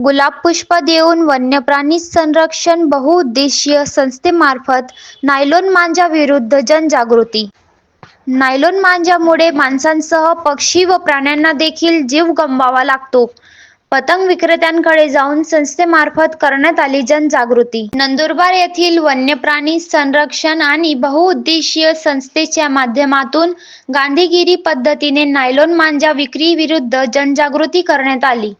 गुलाब पुष्प देऊन वन्यप्राणी संरक्षण बहुउद्देशीय संस्थेमार्फत नायलॉन मांजा विरुद्ध जनजागृती. नायलॉन मांजामुळे माणसांसह पक्षी व प्राण्यांना देखील जीव गमवावा लागतो. पतंग विक्रेत्यांकडे जाऊन संस्थेमार्फत करण्यात आली जनजागृती. नंदुरबार येथील वन्यप्राणी संरक्षण आणि बहुउद्देशीय संस्थेच्या माध्यमातून गांधीगिरी पद्धतीने नायलॉन मांजा विक्री विरुद्ध जनजागृती करण्यात आली.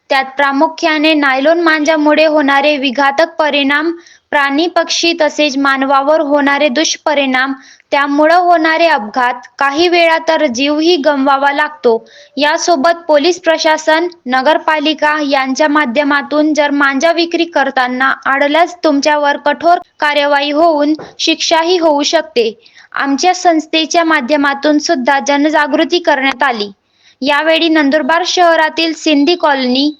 त्यात प्रामुख्याने नायलॉन मांजामुळे होणारे विघातक परिणाम, प्राणी पक्षी तसेच मानवावर होणारे दुष्परिणाम, त्यामुळे होणारे अपघात, काही वेळा तर जीवही गमवावा लागतो. यासोबत पोलीस प्रशासन, नगरपालिका यांच्या माध्यमातून जर मांजा विक्री करताना आढळल्यास तुमच्यावर कठोर कार्यवाही होऊन शिक्षाही होऊ शकते. आमच्या संस्थेच्या माध्यमातून सुद्धा जनजागृती करण्यात आली. यावेळी नंदुरबार शहरातील सिंधी कॉलनी,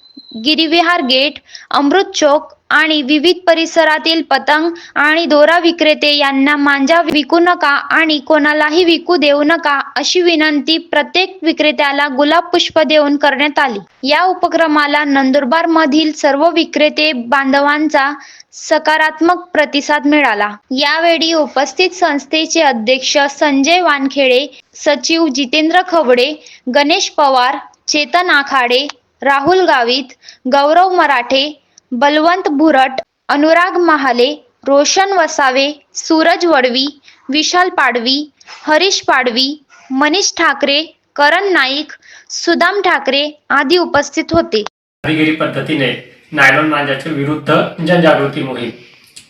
गिरिविहार गेट, अमृत चौक आणि विविध परिसरातील पतंग आणि दोरा विक्रेते यांना मांजा विकू नका आणि कोणालाही विकू देऊ नका अशी विनंती प्रत्येक विक्रेत्याला गुलाब पुष्प देऊन करण्यात आली. या उपक्रमाला नंदुरबार मधील सर्व विक्रेते बांधवांचा सकारात्मक प्रतिसाद मिळाला. यावेळी उपस्थित संस्थेचे अध्यक्ष संजय वानखेडे, सचिव जितेंद्र खवडे, गणेश पवार, चेतन आखाडे, राहुल गावित, गौरव मराठे, बलवंत भुरट, अनुराग महाले, रोशन वसावे, सूरज वडवी, विशाल पाडवी, हरीश पाडवी, मनीष ठाकरे, करण नाईक, सुदाम ठाकरे आदी उपस्थित होते. गांधीगिरी पद्धतीने नायलॉन मांजाच्या विरुद्ध जनजागृती मोहीम.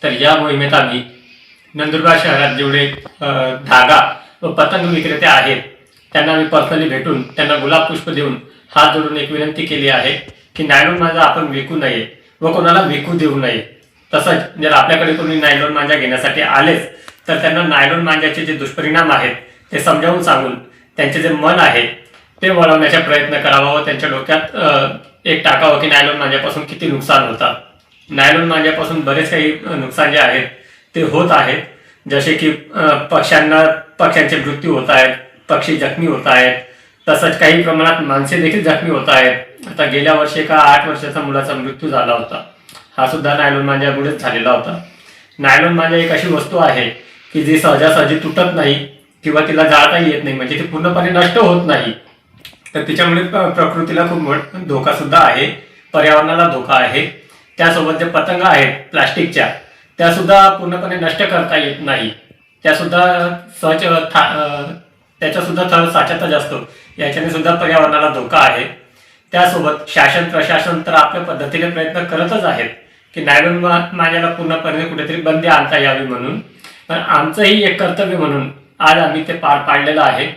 तर या मोहिमेत आम्ही नंदुरबार शहरात जेवढे धागा व पतंग विक्रेते आहेत त्यांना मी पर्सनली भेटून त्यांना गुलाब पुष्प देऊन हात जोडून एक विनंती केली आहे की नायलॉन मांजा आपण विकू नये व कोणाला विकू देऊ नये. तसंच जर आपल्याकडे कोणी नायलॉन मांजा घेण्यासाठी आलेच तर त्यांना नायलॉन मांजाचे जे दुष्परिणाम आहेत ते समजावून सांगून त्यांचे जे मन आहे ते वळवण्याचा प्रयत्न करावा व त्यांच्या डोक्यात एक टाकावं की नायलॉन मांजापासून किती नुकसान होतात. नायलॉन मांजापासून बरेच काही नुकसान जे आहेत ते होत आहेत, जसे की पक्ष्यांचे मृत्यू होत आहेत, पक्षी जखमी होत आहेत, तसंच काही प्रमाणात माणसे देखील जखमी होत आहेत. आता गेल्या वर्षी एका 8 वर्षाचा मुलाचा मृत्यू झाला होता, हा सुद्धा नायलॉन मांजामुळेच झालेला होता. नायलॉन मांजा एक अशी वस्तू आहे की जी सहजासहजी तुटत नाही किंवा तिला जाळताही येत नाही, म्हणजे ती पूर्णपणे नष्ट होत नाही. तर तिच्यामुळे प्रकृतीला खूप धोका सुद्धा आहे, पर्यावरणाला धोका आहे. त्यासोबत जे पतंग आहेत प्लास्टिकच्या त्या सुद्धा पूर्णपणे नष्ट करता येत नाही, त्या सुद्धा त्याचा सुद्धा थर साचतच असतो, याच्याने सुद्धा पर्यावरणाला धोका आहे. त्यासोबत शासन प्रशासन तर आपल्या पद्धतीने प्रयत्न करतच आहेत की नायलॉन मांजाला पूर्णपणे कुठेतरी बंदी आणता यावी म्हणून. पण आमचंही एक कर्तव्य म्हणून आज आम्ही ते पार पाडलेलं आहे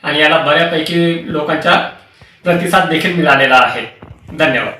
आणि याला बऱ्यापैकी लोकांचा प्रतिसाद देखील मिळालेला आहे. धन्यवाद.